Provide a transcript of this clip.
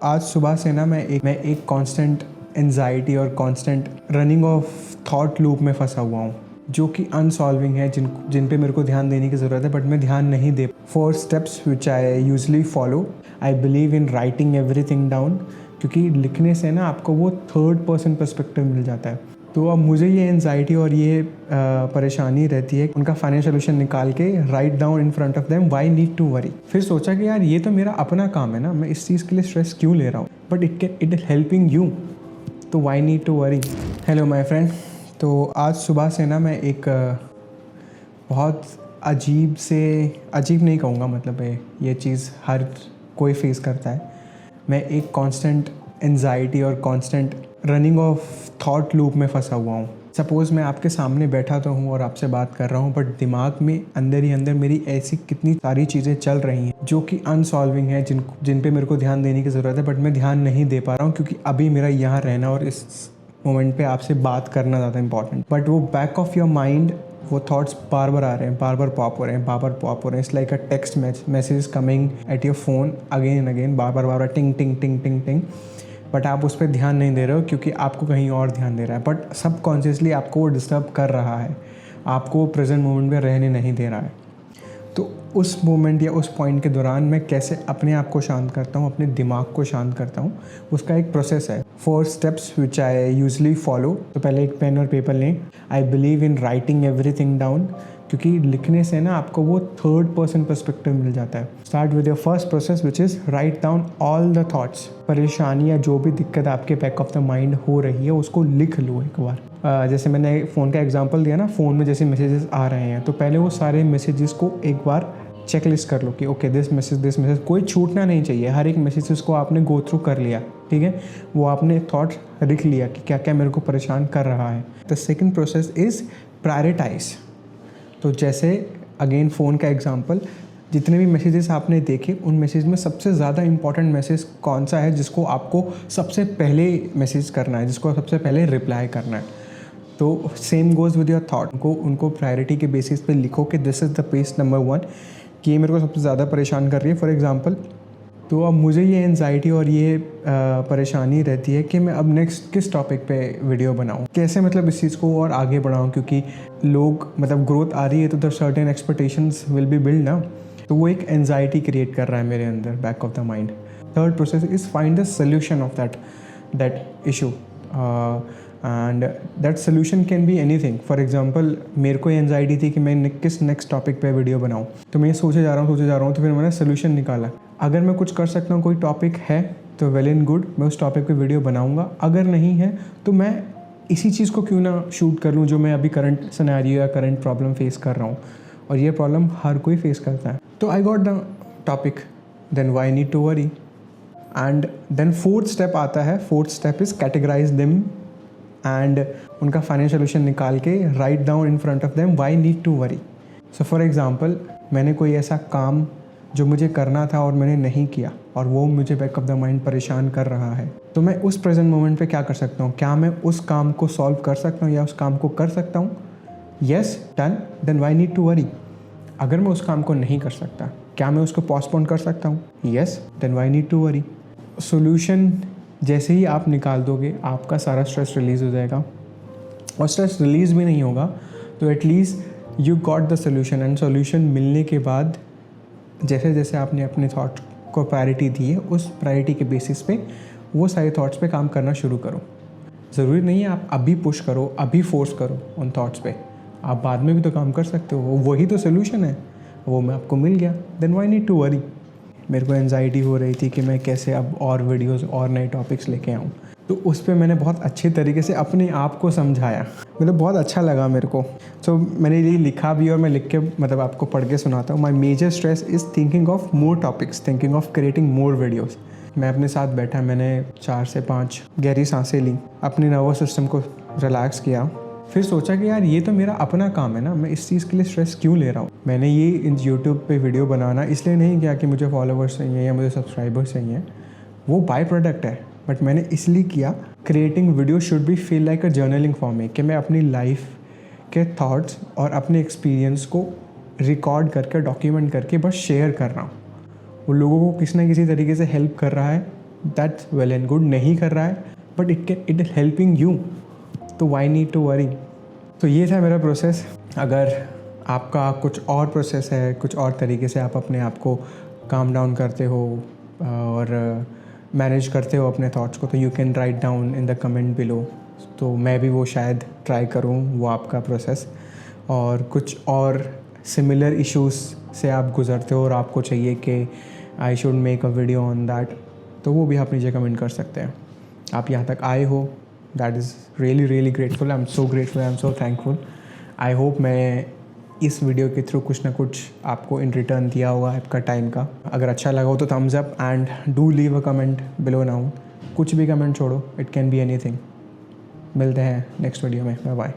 आज सुबह से ना मैं एक कांस्टेंट एंजाइटी और constant running of thought loop में फंसा हुआ हूँ, जो कि अनसॉल्विंग है, जिन पे मेरे को ध्यान देने की ज़रूरत है, बट मैं ध्यान नहीं दे। 4 steps which I usually follow. I believe in writing everything down, क्योंकि लिखने से ना आपको वो थर्ड पर्सन पर्सपेक्टिव मिल जाता है। तो अब मुझे ये एंजाइटी और ये परेशानी रहती है उनका फाइनल सोल्यूशन निकाल के write down in front of them why need to worry. फिर सोचा कि यार ये तो मेरा अपना काम है ना, मैं इस चीज़ के लिए स्ट्रेस क्यों ले रहा हूँ, but it is helping you, तो why need to worry. Hello my friend. तो आज सुबह से ना मैं एक बहुत अजीब नहीं कहूँगा, मतलब ये चीज़ हर कोई फेस करता है। मैं एक कांस्टेंट एंजाइटी और constant running of thought loop में फंसा हुआ हूँ। सपोज़ मैं आपके सामने बैठा तो हूँ और आपसे बात कर रहा हूँ, बट दिमाग में अंदर ही अंदर मेरी ऐसी कितनी सारी चीज़ें चल रही हैं जो कि अनसॉल्विंग है, जिन पे मेरे को ध्यान देने की ज़रूरत है, बट मैं ध्यान नहीं दे पा रहा हूँ, क्योंकि अभी मेरा यहाँ रहना और इस मोमेंट पे आपसे बात करना ज़्यादा इंपॉर्टेंट। बट वो बैक ऑफ योर माइंड वो थॉट्स बार बार आ रहे हैं, बार बार पॉप हो रहे हैं। It's like a text message coming at your phone again and again, बार बार टिंग टिंग टिंग टिंग टिंग। बट आप उस पर ध्यान नहीं दे रहे हो, क्योंकि आपको कहीं और ध्यान दे रहा है। बट सबकॉन्शियसली आपको वो डिस्टर्ब कर रहा है, आपको प्रेजेंट मोमेंट में रहने नहीं दे रहा है। तो उस मोमेंट या उस पॉइंट के दौरान मैं कैसे अपने आप को शांत करता हूँ, अपने दिमाग को शांत करता हूँ, उसका एक प्रोसेस है। 4 steps which I usually follow. तो पहले एक पेन और पेपर लें। I believe in writing everything down, क्योंकि लिखने से ना आपको वो थर्ड पर्सन पर्सपेक्टिव मिल जाता है। Start with your first process which is write down all the thoughts. परेशानी या जो भी दिक्कत आपके बैक ऑफ द माइंड हो रही है उसको लिख लो एक बार। जैसे मैंने फ़ोन का एग्जांपल दिया ना, फ़ोन में जैसे मैसेजेस आ रहे हैं, तो पहले वो सारे मैसेजेस को एक बार चेकलिस्ट कर लो कि ओके दिस मैसेज, कोई छूटना नहीं चाहिए। हर एक मैसेजेस को आपने गो थ्रू कर लिया, ठीक है, वो आपने थॉट लिख लिया कि क्या क्या मेरे को परेशान कर रहा है। The second process is prioritize. तो जैसे अगेन फ़ोन का एग्जांपल, जितने भी मैसेजेस आपने देखे उन मैसेज में सबसे ज़्यादा इंपॉर्टेंट मैसेज कौन सा है, जिसको आपको सबसे पहले मैसेज करना है, जिसको सबसे पहले रिप्लाई करना है। तो same goes with your thought. उनको प्रायोरिटी के बेसिस पे लिखो कि this is the page number 1, कि ये मेरे को सबसे ज़्यादा परेशान कर रही है, फॉर एग्ज़ाम्पल। तो अब मुझे ये एंजाइटी और ये परेशानी रहती है कि मैं अब नेक्स्ट किस टॉपिक पे वीडियो बनाऊं, कैसे मतलब इस चीज़ को और आगे बढ़ाऊं, क्योंकि लोग मतलब ग्रोथ आ रही है तो the certain expectations will be build ना। तो वो एक एंजाइटी क्रिएट कर रहा है मेरे अंदर, back of the mind. Third process is find the solution of that issue, and that solution can be anything. For example, मेरे को एंजाइटी थी कि मैं किस नेक्स्ट टॉपिक पे वीडियो बनाऊं, तो मैं सोचे जा रहा हूँ, तो फिर मैंने सोल्यूशन निकाला। अगर मैं कुछ कर सकता हूँ, कोई टॉपिक है तो वेल एंड गुड, मैं उस टॉपिक पे वीडियो बनाऊंगा। अगर नहीं है तो मैं इसी चीज़ को क्यों ना शूट कर लूँ जो मैं अभी करंट सिनेरियो या करंट प्रॉब्लम फेस कर रहा हूँ, और ये प्रॉब्लम हर कोई फेस करता है। तो I got the topic, then why need to worry. And then fourth step आता है। Fourth step is categorize them and उनका फाइनल सोल्यूशन निकाल के write down in front of them why need to worry. So for example, मैंने कोई ऐसा काम जो मुझे करना था और मैंने नहीं किया, और वो मुझे बैक ऑफ द माइंड परेशान कर रहा है, तो मैं उस प्रेजेंट मोमेंट पे क्या कर सकता हूँ? क्या मैं उस काम को सॉल्व कर सकता हूँ या उस काम को कर सकता हूँ? Yes, done, then why need to worry. अगर मैं उस काम को नहीं कर सकता, क्या मैं उसको पोस्टपोन कर सकता हूँ? Yes, then why need to worry. Solution जैसे ही आप निकाल दोगे, आपका सारा स्ट्रेस रिलीज़ हो जाएगा। और स्ट्रेस रिलीज़ भी नहीं होगा तो at least you got the solution. And solution मिलने के बाद जैसे जैसे आपने अपने थॉट को प्रायोरिटी दी है, उस प्रायोरिटी के बेसिस पे वो सारे थॉट्स पे काम करना शुरू करो। ज़रूरी नहीं है आप अभी पुश करो, अभी फोर्स करो उन थॉट्स पे, आप बाद में भी तो काम कर सकते हो। वही तो सोल्यूशन है, वो मैं आपको मिल गया, then why need to worry. मेरे को एंजाइटी हो रही थी कि मैं कैसे अब और वीडियोस और नए टॉपिक्स लेके आऊँ, तो उस पर मैंने बहुत अच्छे तरीके से अपने आप को समझाया, मतलब बहुत अच्छा लगा मेरे को। सो मैंने ये लिखा भी और मैं लिख के मतलब आपको पढ़ के सुनाता हूँ। My major stress is thinking of more topics, thinking of creating more videos. मैं अपने साथ बैठा, मैंने 4 से 5 गहरी सांसें ली, अपने नर्वस सिस्टम को रिलैक्स किया। फिर सोचा कि यार ये तो मेरा अपना काम है ना, मैं इस चीज़ के लिए स्ट्रेस क्यों ले रहा हूँ। मैंने ये यूट्यूब पे वीडियो बनाना इसलिए नहीं किया कि मुझे फॉलोवर्स चाहिए या मुझे सब्सक्राइबर्स चाहिए, वो बाय प्रोडक्ट है। बट मैंने इसलिए किया, creating video should be feel like a journaling for me, कि मैं अपनी लाइफ के थॉट्स और अपने एक्सपीरियंस को रिकॉर्ड करके, डॉक्यूमेंट करके बस शेयर कर रहा हूँ। वो लोगों को किसी ना किसी तरीके से हेल्प कर रहा है, दैट्स वेल एंड गुड. नहीं कर रहा है but it is helping you, तो वाई नीड टू वरी. तो ये था मेरा प्रोसेस. अगर आपका कुछ और प्रोसेस है, कुछ और तरीके से आप अपने आप को काम डाउन करते हो और मैनेज करते हो अपने थॉट्स को, तो you can write down in the comment below. तो मैं भी वो शायद ट्राई करूँ वो आपका प्रोसेस. और कुछ और सिमिलर इश्यूज़ से आप गुज़रते हो और आपको चाहिए कि I should make a video on that, तो वो भी आप नीचे कमेंट कर सकते हैं. आप यहाँ तक आए हो, that is really really grateful. I am so grateful, I am so thankful. I hope मैं इस वीडियो के थ्रू कुछ ना कुछ आपको इन रिटर्न दिया होगा आपका टाइम का. अगर अच्छा लगा हो तो thumbs up and do leave a comment below now. कुछ भी कमेंट छोड़ो, इट कैन बी एनीथिंग. मिलते हैं नेक्स्ट वीडियो में. Bye bye.